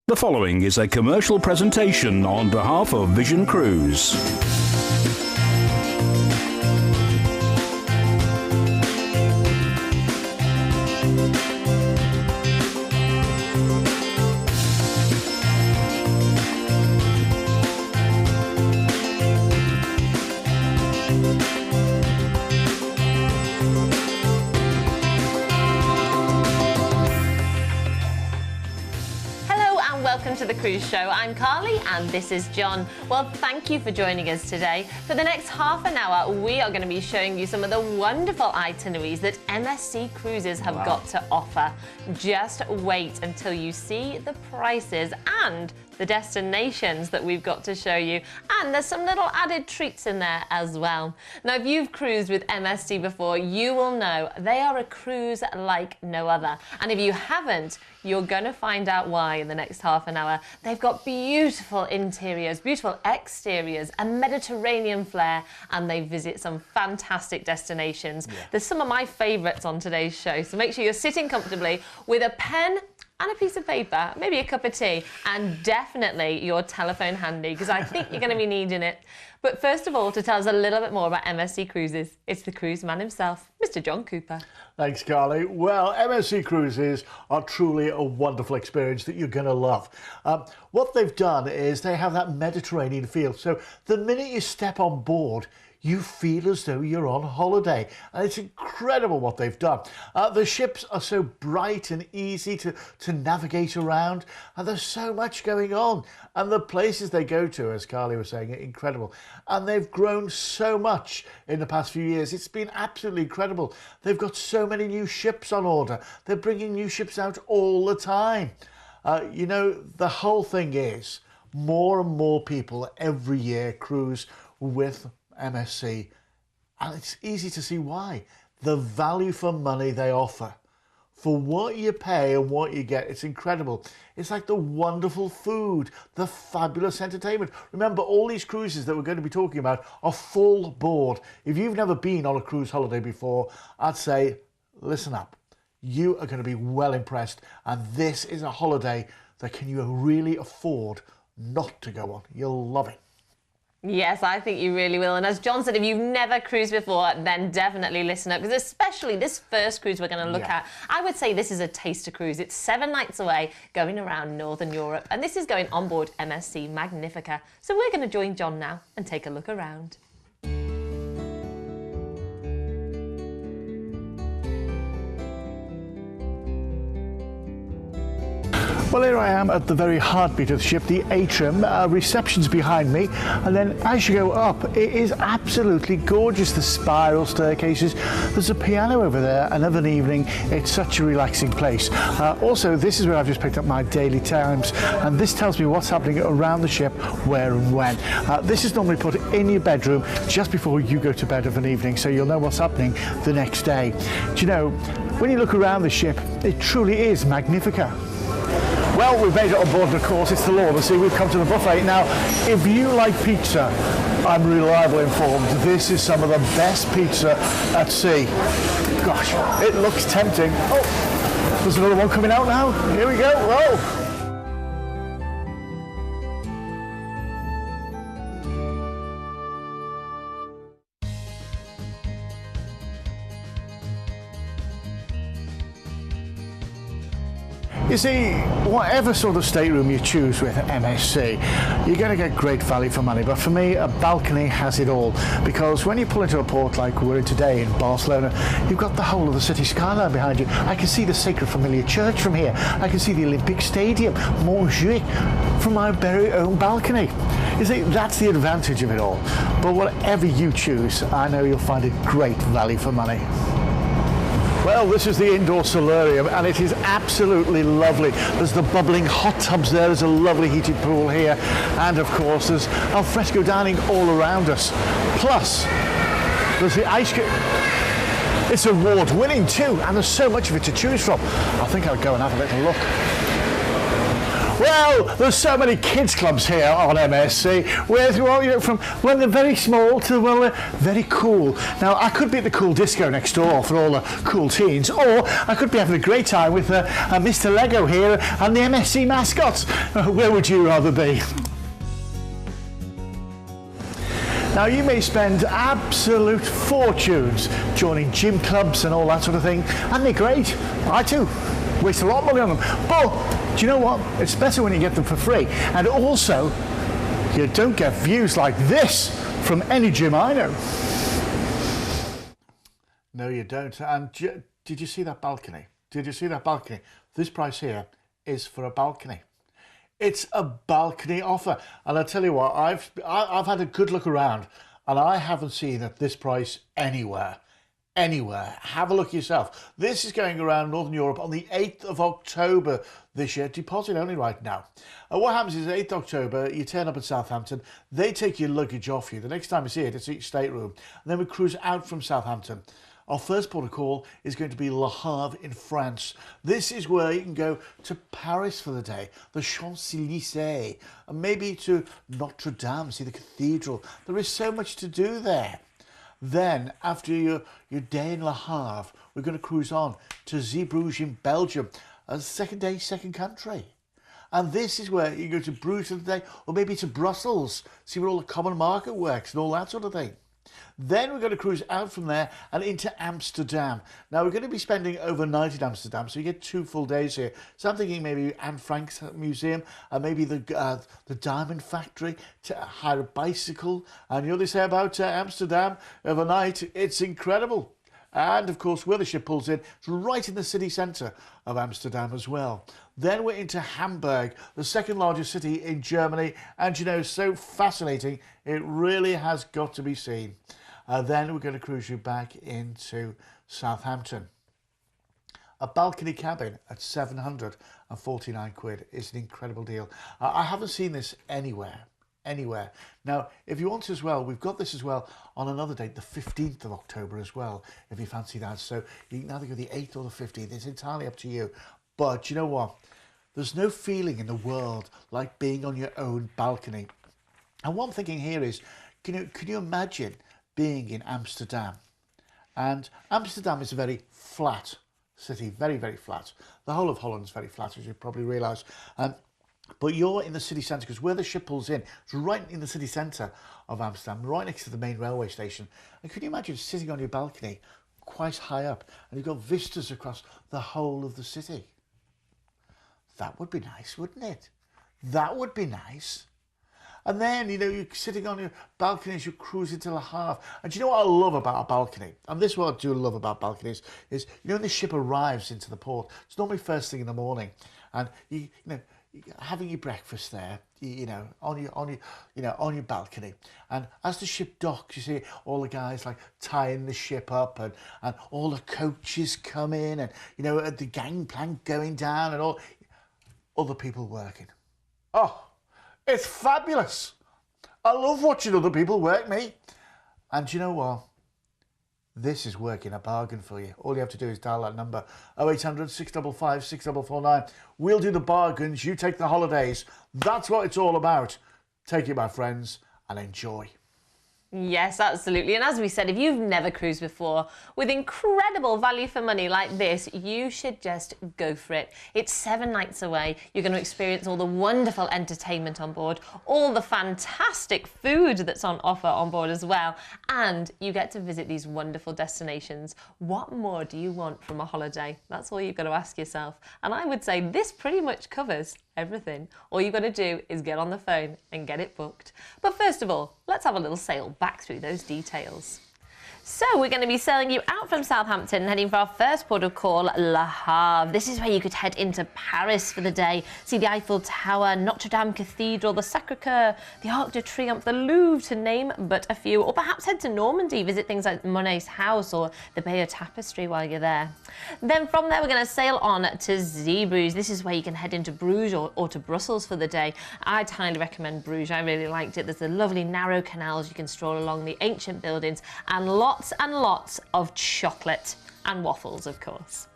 The following is a commercial presentation on behalf of Vision Cruise. Welcome to the Cruise Show. I'm Carly and this is John. Well, thank you for joining us today. For the next half an hour, we are going to be showing you some of the wonderful itineraries that MSC Cruises have got to offer. Just wait until you see the prices and the destinations that we've got to show you. And there's some little added treats in there as well. Now, if you've cruised with MSC before, you will know they are a cruise like no other. And if you haven't, you're going to find out why in the next half an hour. They've got beautiful interiors, beautiful exteriors, a Mediterranean flair, and they visit some fantastic destinations. Yeah. There's some of my favourites on today's show, so make sure you're sitting comfortably with a pen and a piece of paper, maybe a cup of tea, and definitely your telephone handy, because I think you're going to be needing it. But first of all, to tell us a little bit more about MSC Cruises, it's the cruise man himself, Mr. John Cooper. Thanks, Carly. Well, MSC Cruises are truly a wonderful experience that you're going to love. What they've done is they have that Mediterranean feel. So the minute you step on board, you feel as though you're on holiday. And it's incredible what they've done. The ships are so bright and easy to navigate around, and there's so much going on. And the places they go to, as Carly was saying, are incredible. And they've grown so much in the past few years. It's been absolutely incredible. They've got so many new ships on order. They're bringing new ships out all the time. You know, the whole thing is more and more people every year cruise with MSC, and it's easy to see why. The value for money they offer, for what you pay and what you get, it's incredible. It's like the wonderful food, the fabulous entertainment. Remember, all these cruises that we're going to be talking about are full board. If you've never been on a cruise holiday before, I'd say listen up. You are going to be well impressed, and this is a holiday that can you really afford not to go on. You'll love it. Yes, I think you really will. And as John said, if you've never cruised before, then definitely listen up, because especially this first cruise we're going to look at, I would say this is a taster cruise. It's 7 nights away, going around Northern Europe, and this is going on board MSC Magnifica. So we're going to join John now and take a look around. Well, here I am at the very heartbeat of the ship, the atrium. Reception's behind me, and then as you go up, it is absolutely gorgeous. The spiral staircases, there's a piano over there, and of an evening, it's such a relaxing place. Also, this is where I've just picked up my daily times, and this tells me what's happening around the ship, where and when. This is normally put in your bedroom just before you go to bed of an evening, so you'll know what's happening the next day. Do you know, when you look around the ship, it truly is Magnifica. Well, we've made it on board, and of course, it's the law of the sea. We've come to the buffet. Now, if you like pizza, I'm reliably informed this is some of the best pizza at sea. Gosh, it looks tempting. Oh, there's another one coming out now. Here we go. Whoa. You see, whatever sort of stateroom you choose with MSC, you're going to get great value for money. But for me, a balcony has it all, because when you pull into a port like we're in today in Barcelona, you've got the whole of the city skyline behind you. I can see the Sacred Familiar Church from here. I can see the Olympic Stadium, Montjuic, from my very own balcony. You see, that's the advantage of it all. But whatever you choose, I know you'll find it great value for money. Well, this is the indoor solarium, and it is absolutely lovely. There's the bubbling hot tubs there, there's a lovely heated pool here, and of course there's alfresco dining all around us. Plus, there's the ice cream. It's award-winning too, and there's so much of it to choose from. I think I'll go and have a little look. Well, there's so many kids clubs here on MSC, with, well, you know, from when they're very small to, well, they're very cool. Now, I could be at the cool disco next door for all the cool teens, or I could be having a great time with Mr. Lego here and the MSC mascots. Where would you rather be? Now, you may spend absolute fortunes joining gym clubs and all that sort of thing, and they're great. I too waste a lot of money on them. But do you know what? It's better when you get them for free. And also, you don't get views like this from any gym I know. No, you don't. And did you see that balcony? Did you see that balcony? This price here is for a balcony. It's a balcony offer, and I tell you what, I've had a good look around, and I haven't seen at this price anywhere. Have a look yourself. This is going around Northern Europe on the 8th of October this year. Deposit only right now. And what happens is 8th October, you turn up at Southampton, they take your luggage off you. The next time you see it, it's each stateroom, and then we cruise out from Southampton. Our first port of call is going to be Le Havre in France. This is where you can go to Paris for the day, the Champs-Élysées, and maybe to Notre Dame, see the cathedral. There is so much to do there. Then, after your day in Le Havre, we're going to cruise on to Zeebrugge in Belgium, a second day, second country. And this is where you go to Bruges for the day, or maybe to Brussels, see where all the common market works and all that sort of thing. Then we're going to cruise out from there and into Amsterdam. Now, we're going to be spending overnight in Amsterdam, so you get 2 full days here. So I'm thinking maybe Anne Frank's museum, and maybe the diamond factory, to hire a bicycle. And you know what they say about Amsterdam overnight? It's incredible. And, of course, where the ship pulls in, it's right in the city centre of Amsterdam as well. Then we're into Hamburg, the second largest city in Germany. And, you know, so fascinating, it really has got to be seen. Then we're going to cruise you back into Southampton. A balcony cabin at 749 quid is an incredible deal. I haven't seen this anywhere. Now, if you want to as well, we've got this as well on another date, the 15th of October as well, if you fancy that. So you can either go the 8th or the 15th. It's entirely up to you. But you know what? There's no feeling in the world like being on your own balcony. And what I'm thinking here is, can you imagine being in Amsterdam? And Amsterdam is a very flat city, very, very flat. The whole of Holland is very flat, as you probably realise. But you're in the city centre, because where the ship pulls in, it's right in the city centre of Amsterdam, right next to the main railway station. And can you imagine sitting on your balcony quite high up, and you've got vistas across the whole of the city? That would be nice, wouldn't it? That would be nice. And then, you know, you're sitting on your balcony as you cruise into Le Havre. And do you know what I love about a balcony? And this is what I do love about balconies, is, you know, when the ship arrives into the port, it's normally first thing in the morning, and you know, having your breakfast there, you know, on your balcony, and as the ship docks, you see all the guys like tying the ship up, and all the coaches come in, and you know, the gangplank going down, and all other people working. Oh, it's fabulous. I love watching other people work me. And do you know what? This is working a bargain for you. All you have to do is dial that number, 0800 655 6449. We'll do the bargains, you take the holidays. That's what it's all about. Take it, my friends, and enjoy. Yes, absolutely. And as we said, if you've never cruised before, with incredible value for money like this, you should just go for it. It's 7 nights away. You're going to experience all the wonderful entertainment on board, all the fantastic food that's on offer on board as well, and you get to visit these wonderful destinations. What more do you want from a holiday? That's all you've got to ask yourself. And I would say this pretty much covers everything. All you've got to do is get on the phone and get it booked. But first of all, let's have a little sail back through those details. So we're going to be sailing you out from Southampton and heading for our first port of call, Le Havre. This is where you could head into Paris for the day, see the Eiffel Tower, Notre Dame Cathedral, the Sacré-Cœur, the Arc de Triomphe, the Louvre, to name but a few. Or perhaps head to Normandy, visit things like Monet's house or the Bayeux Tapestry while you're there. Then from there, we're going to sail on to Zeebrugge. This is where you can head into Bruges or to Brussels for the day. I'd highly recommend Bruges. I really liked it. There's the lovely narrow canals. You can stroll along the ancient buildings and lots of chocolate. And waffles, of course.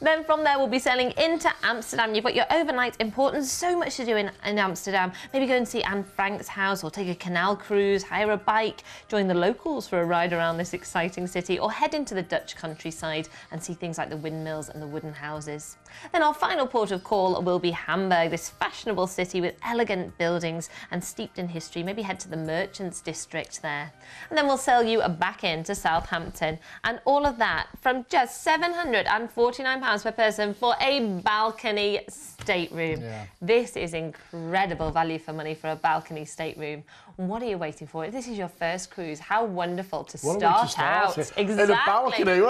Then from there, we'll be sailing into Amsterdam. You've got your overnight importance, so much to do in Amsterdam. Maybe go and see Anne Frank's house, or take a canal cruise, hire a bike, join the locals for a ride around this exciting city, or head into the Dutch countryside and see things like the windmills and the wooden houses. Then our final port of call will be Hamburg, this fashionable city with elegant buildings and steeped in history. Maybe head to the Merchants District there. And then we'll sail you back into Southampton, and all of that from just £749 per person for a balcony stateroom. Yeah. This is incredible value for money for a balcony stateroom. What are you waiting for? If this is your first cruise, how wonderful to start out. Exactly. In a balcony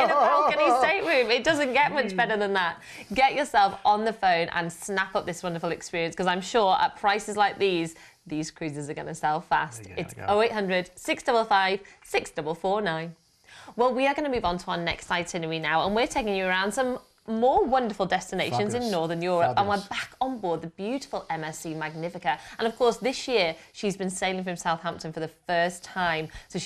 stateroom. It doesn't get much better than that. Get yourself on the phone and snap up this wonderful experience, because I'm sure at prices like these cruises are going to sell fast. It's 0800 655 6449. Well, we are going to move on to our next itinerary now, and we're taking you around some more wonderful destinations in Northern Europe. And we're back on board the beautiful MSC Magnifica. And of course, this year, she's been sailing from Southampton for the first time. So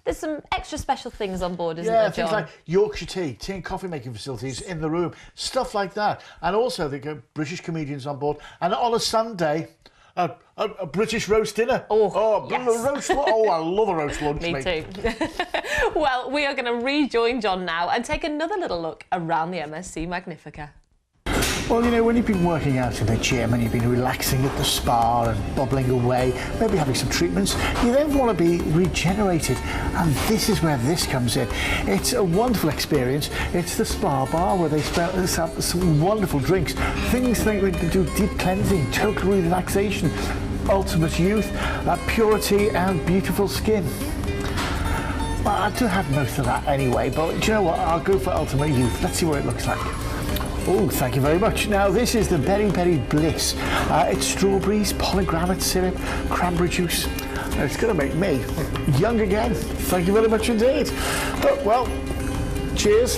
there's some extra special things on board, isn't there, John? Yeah, things like Yorkshire tea and coffee making facilities in the room, stuff like that. And also, they got British comedians on board. And on a Sunday, a British roast dinner. Yes. I love a roast lunch. Me too. Well, we are going to rejoin John now and take another little look around the MSC Magnifica. Well, you know, when you've been working out in the gym and you've been relaxing at the spa and bubbling away, maybe having some treatments, you then want to be regenerated. And this is where this comes in. It's a wonderful experience. It's the spa bar where they have some wonderful drinks. Things like we can do deep cleansing, total relaxation, ultimate youth, purity and beautiful skin. Well, I do have most of that anyway, but do you know what? I'll go for ultimate youth. Let's see what it looks like. Oh, thank you very much. Now, this is the Berry Berry Bliss. It's strawberries, pomegranate syrup, cranberry juice. And it's going to make me young again. Thank you very much indeed. But, well, cheers.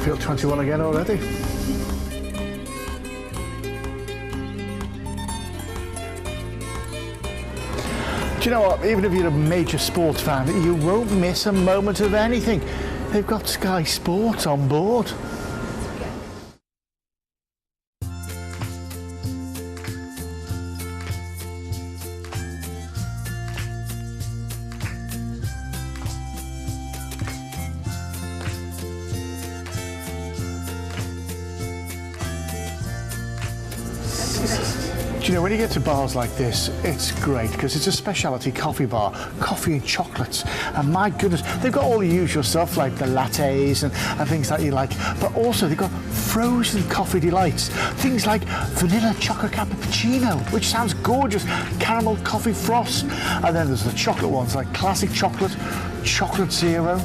Feel 21 again already. Do you know what? Even if you're a major sports fan, you won't miss a moment of anything. They've got Sky Sports on board. Do you know, when you get to bars like this, it's great because it's a specialty coffee bar, coffee and chocolates. And my goodness, they've got all the usual stuff like the lattes and things that you like, but also they've got frozen coffee delights. Things like vanilla chocolate cappuccino, which sounds gorgeous, caramel coffee frost. And then there's the chocolate ones like classic chocolate, chocolate zero.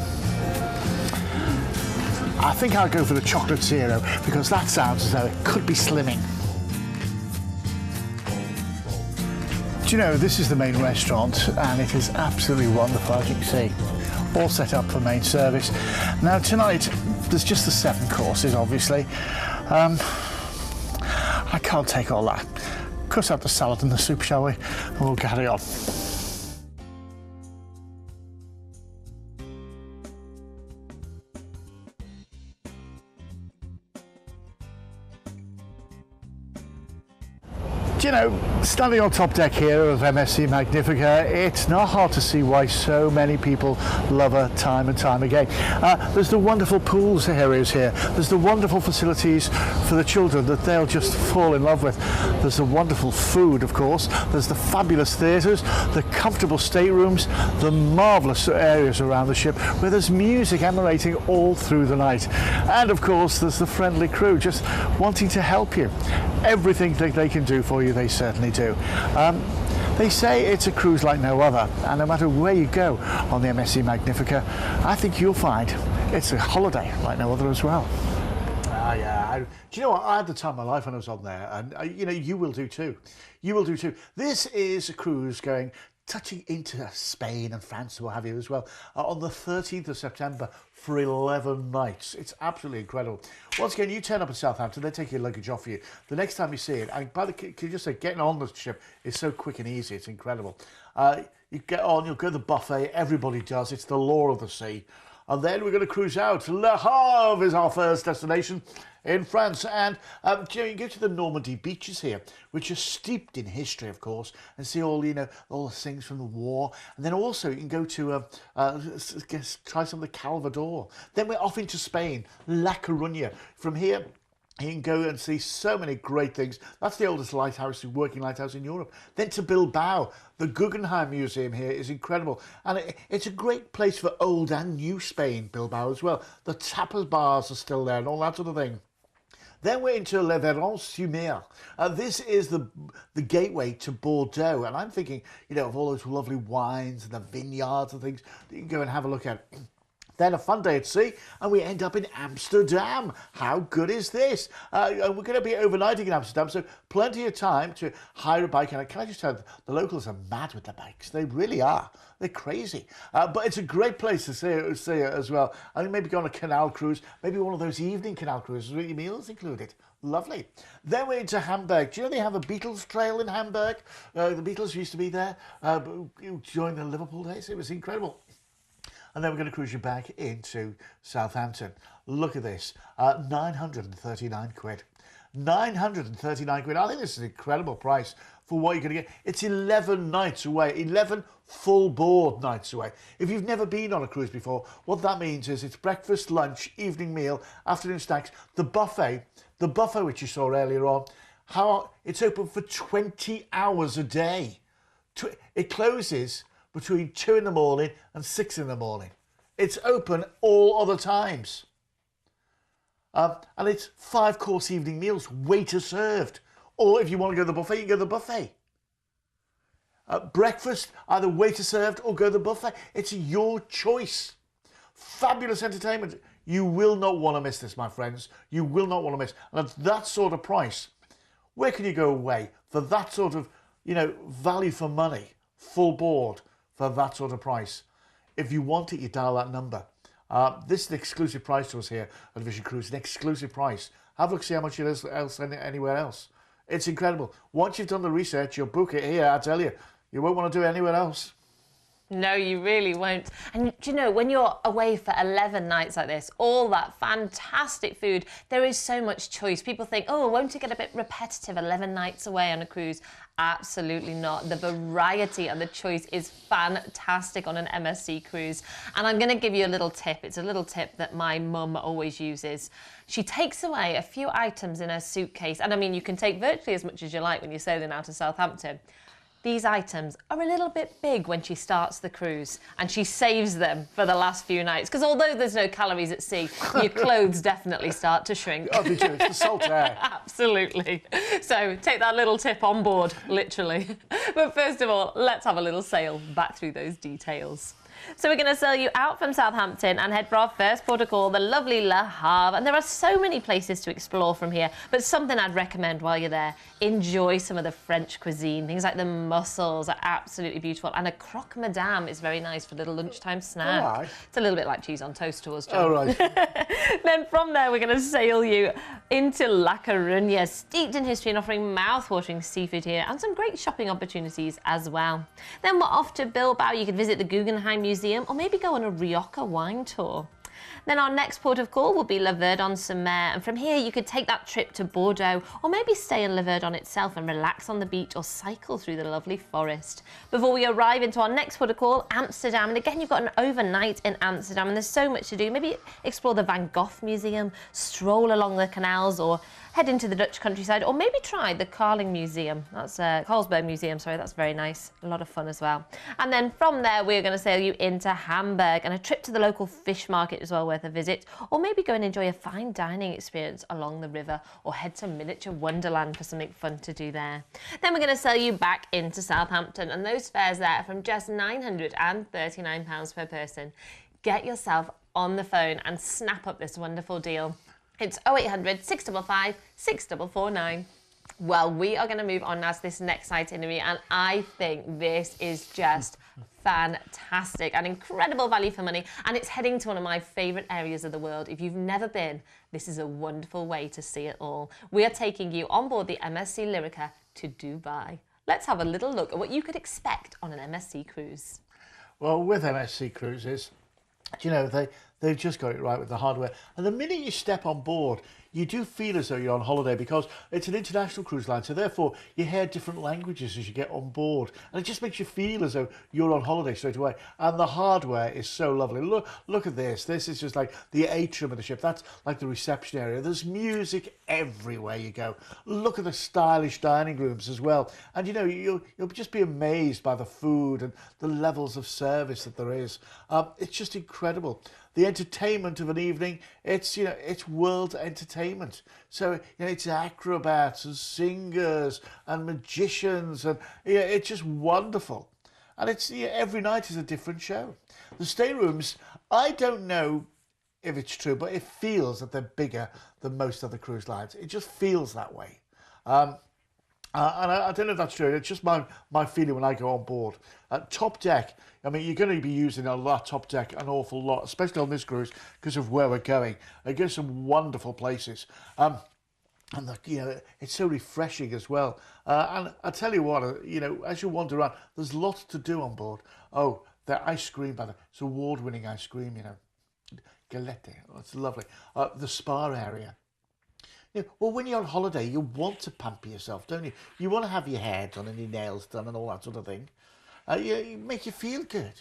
I think I'll go for the chocolate zero because that sounds as though it could be slimming. Do you know, this is the main restaurant and it is absolutely wonderful, as you can see. All set up for main service. Now tonight, there's just the 7 courses, obviously. I can't take all that. Cut out the salad and the soup, shall we? And we'll carry on. Do you know, standing on top deck here of MSC Magnifica, it's not hard to see why so many people love her time and time again. There's the wonderful pools areas here. There's the wonderful facilities for the children that they'll just fall in love with. There's the wonderful food, of course. There's the fabulous theatres, the comfortable staterooms, the marvellous areas around the ship where there's music emanating all through the night. And of course, there's the friendly crew just wanting to help you. Everything that they can do for you, they certainly do. They say it's a cruise like no other, and no matter where you go on the MSC Magnifica, I think you'll find it's a holiday like no other as well. Yeah. Do you know what? I had the time of my life when I was on there, and you know, you will do too. You will do too. This is a cruise touching into Spain and France and what have you as well, on the 13th of September for 11 nights. It's absolutely incredible. Once again, you turn up in Southampton, they take your luggage off you. The next time you see it, and can you just say, getting on the ship is so quick and easy, it's incredible. You get on, you'll go to the buffet. Everybody does. It's the law of the sea. And then we're going to cruise out. Le Havre is our first destination in France. And you know, you go to the Normandy beaches here, which are steeped in history, of course, and see all, you know, all the things from the war. And then also you can go to try some of the Calvados. Then we're off into Spain, La Coruña. From here, you can go and see so many great things. That's the oldest lighthouse, working lighthouse in Europe. Then to Bilbao, the Guggenheim Museum here is incredible. And it's a great place for old and new Spain, Bilbao as well. The tapas bars are still there and all that sort of thing. Then we're into Le Varennes-sur-Mer. This is the gateway to Bordeaux. And I'm thinking, you know, of all those lovely wines and the vineyards and things that you can go and have a look at. Then a fun day at sea, and we end up in Amsterdam. How good is this? And we're going to be overnighting in Amsterdam, so plenty of time to hire a bike. And can I just tell you, the locals are mad with the bikes. They really are. They're crazy. But it's a great place to see it as well. I think maybe go on a canal cruise, maybe one of those evening canal cruises with your meals included. Lovely. Then we're into Hamburg. Do you know they have a Beatles trail in Hamburg? The Beatles used to be there during the Liverpool days. It was incredible. And then we're going to cruise you back into Southampton. Look at this, 939 quid. 939 quid. I think this is an incredible price for what you're going to get. It's 11 nights away, 11 full board nights away. If you've never been on a cruise before, what that means is it's breakfast, lunch, evening meal, afternoon snacks, the buffet which you saw earlier on, it's open for 20 hours a day. It closes between 2 in the morning and 6 in the morning. It's open all other times. And it's 5-course evening meals, waiter served. Or if you want to go to the buffet, you can go to the buffet. Breakfast, either waiter served or go to the buffet. It's your choice. Fabulous entertainment. You will not want to miss this, my friends. You will not want to miss. And at that sort of price, where can you go away for that sort of, you know, value for money, full board, for that sort of price? If you want it, you dial that number. This is the exclusive price to us here at Vision Cruise, an exclusive price. Have a look, see how much it is anywhere else. It's incredible. Once you've done the research, you'll book it here, I tell you. You won't want to do it anywhere else. No, you really won't. And do you know, when you're away for 11 nights like this, all that fantastic food, there is so much choice. People think, oh, won't it get a bit repetitive 11 nights away on a cruise? Absolutely not. The variety and the choice is fantastic on an MSC cruise. And I'm going to give you a little tip. It's a little tip that my mum always uses. She takes away a few items in her suitcase. And I mean, you can take virtually as much as you like when you're sailing out of Southampton. These items are a little bit big when she starts the cruise, and she saves them for the last few nights, because although there's no calories at sea, your clothes definitely start to shrink. Oh, they do. It's the salt air. Absolutely. So take that little tip on board, literally. But first of all, let's have a little sail back through those details. So we're going to sail you out from Southampton and head for our first port of call, the lovely Le Havre. And there are so many places to explore from here, but something I'd recommend while you're there, enjoy some of the French cuisine. Things like the mussels are absolutely beautiful, and a croque madame is very nice for a little lunchtime snack. All right. It's a little bit like cheese on toast to us, John. All right. Then from there, we're going to sail you into La Coruña, steeped in history and offering mouth-watering seafood here and some great shopping opportunities as well. Then we're off to Bilbao. You could visit the Guggenheim Museum or maybe go on a Rioja wine tour. Then our next port of call will be Le Verdon-sur-Mer, and from here you could take that trip to Bordeaux or maybe stay in Le Verdon itself and relax on the beach or cycle through the lovely forest. Before we arrive into our next port of call, Amsterdam, and again you've got an overnight in Amsterdam and there's so much to do. Maybe explore the Van Gogh Museum, stroll along the canals, or head into the Dutch countryside, or maybe try the Carling Museum. That's Carlsberg Museum, sorry, that's very nice. A lot of fun as well. And then from there, we're going to sail you into Hamburg, and a trip to the local fish market as well worth a visit, or maybe go and enjoy a fine dining experience along the river, or head to Miniature Wonderland for something fun to do there. Then we're going to sail you back into Southampton, and those fares there are from just £939 per person. Get yourself on the phone and snap up this wonderful deal. It's 0800 655 6449. Well, we are going to move on now to this next itinerary, and I think this is just fantastic, an incredible value for money, and it's heading to one of my favourite areas of the world. If you've never been, this is a wonderful way to see it all. We are taking you on board the MSC Lyrica to Dubai. let's have a little look at what you could expect on an MSC cruise. Well, with MSC Cruises, you know, they've just got it right with the hardware. And the minute you step on board, you do feel as though you're on holiday because it's an international cruise line. So therefore, you hear different languages as you get on board. And it just makes you feel as though you're on holiday straight away. And the hardware is so lovely. Look at this. This is just like the atrium of the ship. That's like the reception area. There's music everywhere you go. Look at the stylish dining rooms as well. And, you know, you'll just be amazed by the food and the levels of service that there is. It's just incredible. The entertainment of an evening, it's world entertainment. So, it's acrobats and singers and magicians, and it's just wonderful. And it's every night is a different show. The staterooms, I don't know if it's true, but it feels that they're bigger than most other cruise lines. It just feels that way. And I don't know if that's true. It's just my feeling when I go on board. Top deck, I mean, you're going to be using a lot top deck an awful lot, especially on this cruise because of where we're going. It goes some wonderful places. And it's so refreshing as well. And I tell you what, as you wander around, there's lots to do on board. Oh, the ice cream, it's award-winning ice cream, Galette, that's lovely. The spa area. Well, when you're on holiday, you want to pamper yourself, don't you? You want to have your hair done and your nails done and all that sort of thing. You make you feel good.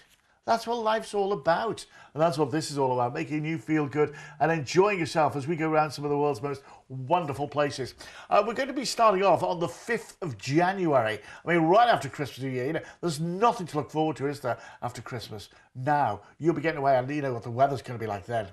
That's what life's all about. And that's what this is all about, making you feel good and enjoying yourself as we go around some of the world's most wonderful places. We're going to be starting off on the 5th of January. I mean, right after Christmas New Year. There's nothing to look forward to, is there, after Christmas? Now, you'll be getting away and you know what the weather's going to be like then.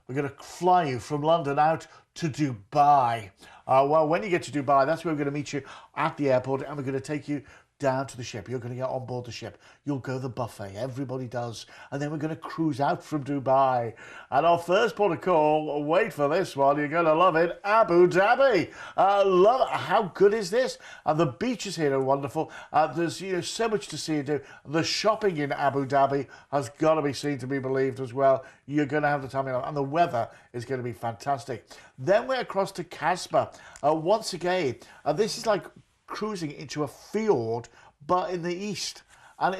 We're going to fly you from London out to Dubai. Well, when you get to Dubai, that's where we're going to meet you at the airport, and we're going to take you down to the ship. You're going to get on board the ship. You'll go the buffet. Everybody does. And then we're going to cruise out from Dubai. And our first port of call, wait for this one, you're going to love it, Abu Dhabi. Love it. How good is this? And the beaches here are wonderful. There's so much to see and do. The shopping in Abu Dhabi has got to be seen to be believed as well. You're going to have the time of your life. And the weather is going to be fantastic. Then we're across to Casbah. Once again, this is like cruising into a fjord, but in the east. And,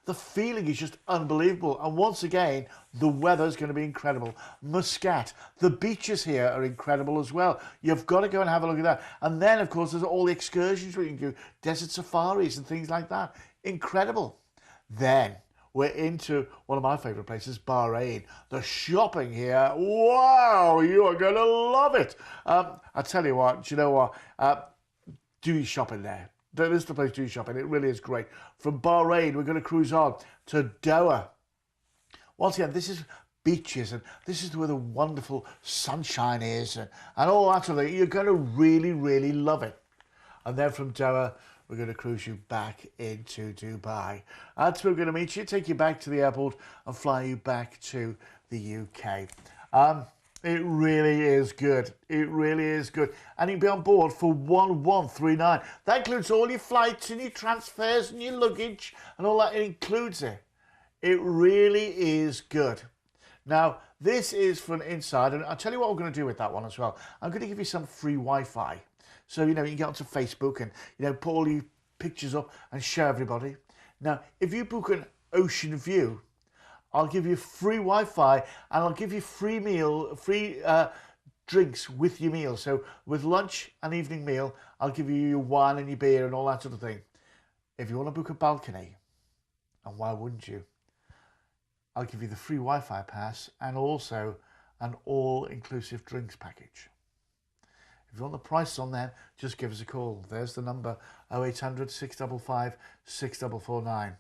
the feeling is just unbelievable. And once again, the weather's going to be incredible. Muscat, the beaches here are incredible as well. You've got to go and have a look at that. And then, of course, there's all the excursions we can do, desert safaris and things like that. Incredible. Then we're into one of my favourite places, Bahrain. The shopping here, wow, you are going to love it. I tell you what, do you know what? Do your shopping there. That is the place to do your shopping. It really is great. From Bahrain, we're going to cruise on to Doha. Once again, this is beaches, and this is where the wonderful sunshine is, and all that sort of thing. You're going to really, really love it. And then from Doha, we're going to cruise you back into Dubai. That's where we're going to meet you, take you back to the airport, and fly you back to the UK. It really is good. It really is good. And you'll be on board for 1139. That includes all your flights and your transfers and your luggage and all that. It includes it. It really is good. Now, this is for an inside, and I'll tell you what we're going to do with that one as well. I'm going to give you some free Wi-Fi. So, you can get onto Facebook and, put all your pictures up and show everybody. Now, if you book an ocean view, I'll give you free Wi-Fi, and I'll give you free drinks with your meal. So with lunch and evening meal, I'll give you your wine and your beer and all that sort of thing. If you want to book a balcony, and why wouldn't you? I'll give you the free Wi-Fi pass and also an all-inclusive drinks package. If you want the price on there, just give us a call. There's the number, 0800 655 6449.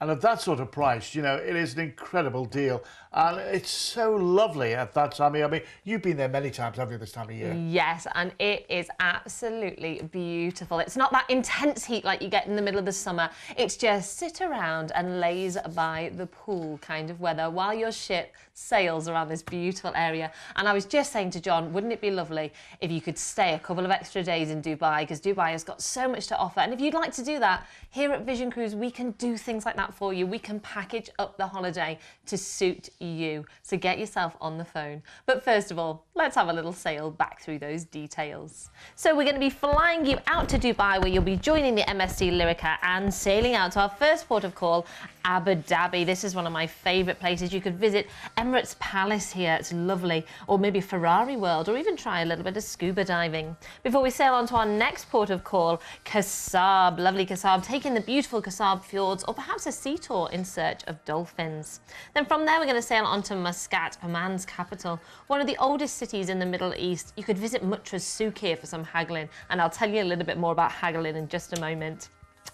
And at that sort of price, it is an incredible deal. And it's so lovely at that time. I mean, you've been there many times, haven't you, this time of year? Yes, and it is absolutely beautiful. It's not that intense heat like you get in the middle of the summer. It's just sit around and laze by the pool kind of weather while your ship sails around this beautiful area. And I was just saying to John, wouldn't it be lovely if you could stay a couple of extra days in Dubai, because Dubai has got so much to offer. And if you'd like to do that, here at Vision Cruise, we can do things like that that for you. We can package up the holiday to suit you. So get yourself on the phone. But first of all, let's have a little sail back through those details. So we're going to be flying you out to Dubai, where you'll be joining the MSC Lyrica and sailing out to our first port of call, Abu Dhabi. This is one of my favourite places. You could visit Emirates Palace here, it's lovely, or maybe Ferrari World, or even try a little bit of scuba diving. Before we sail on to our next port of call, Kasab, lovely Kasab, taking the beautiful Kasab fjords, or perhaps a sea tour in search of dolphins. Then from there we're going to sail on to Muscat, Oman's capital, one of the oldest cities in the Middle East. You could visit Mutra's souk here for some haggling, and I'll tell you a little bit more about haggling in just a moment.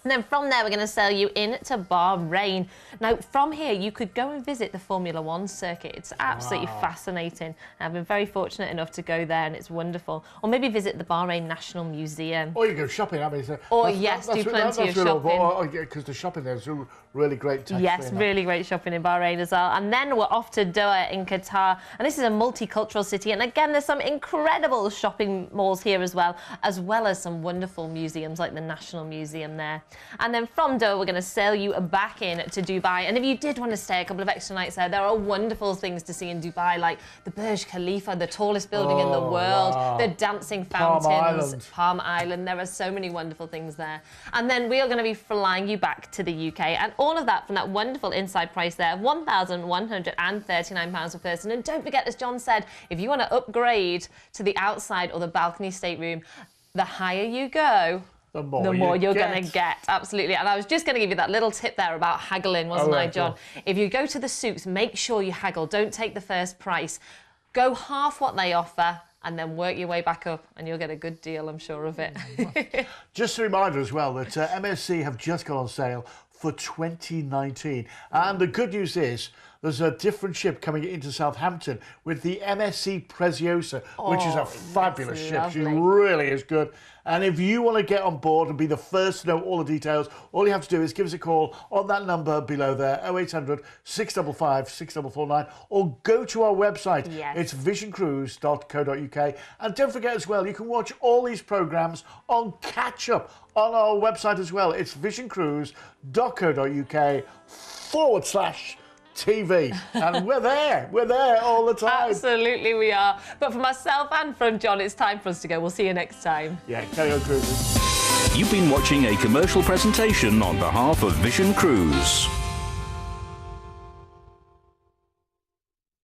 And then from there, we're going to sail you into Bahrain. Now, from here, you could go and visit the Formula One circuit. It's absolutely fascinating. I've been very fortunate enough to go there, and it's wonderful. Or maybe visit the Bahrain National Museum. Or you go shopping, I mean. Or yes, do plenty of shopping. Because the shopping there is really great. Yes, really great shopping in Bahrain as well. And then we're off to Doha in Qatar. And this is a multicultural city. And again, there's some incredible shopping malls here as well as some wonderful museums like the National Museum there. And then from Doha, we're going to sail you back in to Dubai. And if you did want to stay a couple of extra nights there are wonderful things to see in Dubai, like the Burj Khalifa, the tallest building in the world, the dancing fountains, Palm Island. There are so many wonderful things there. And then we are going to be flying you back to the UK. And all of that from that wonderful inside price there of £1,139 per person. And don't forget, as John said, if you want to upgrade to the outside or the balcony stateroom, the higher you go, the more you're going to get. Absolutely. And I was just going to give you that little tip there about haggling, wasn't I, John? If you go to the souks, make sure you haggle. Don't take the first price. Go half what they offer and then work your way back up, and you'll get a good deal, I'm sure of it. Just a reminder as well that MSC have just gone on sale for 2019. And the good news is there's a different ship coming into Southampton with the MSC Preziosa, which is a fabulous ship. She really is good. And if you want to get on board and be the first to know all the details, all you have to do is give us a call on that number below there, 0800 655 6449, or go to our website. It's visioncruise.co.uk. And don't forget as well, you can watch all these programmes on catch-up on our website as well. It's visioncruise.co.uk/TV, and we're there all the time. Absolutely we are. But for myself and from John, it's time for us to go. We'll see you next time. Yeah, carry on cruising. You've been watching a commercial presentation on behalf of Vision Cruise.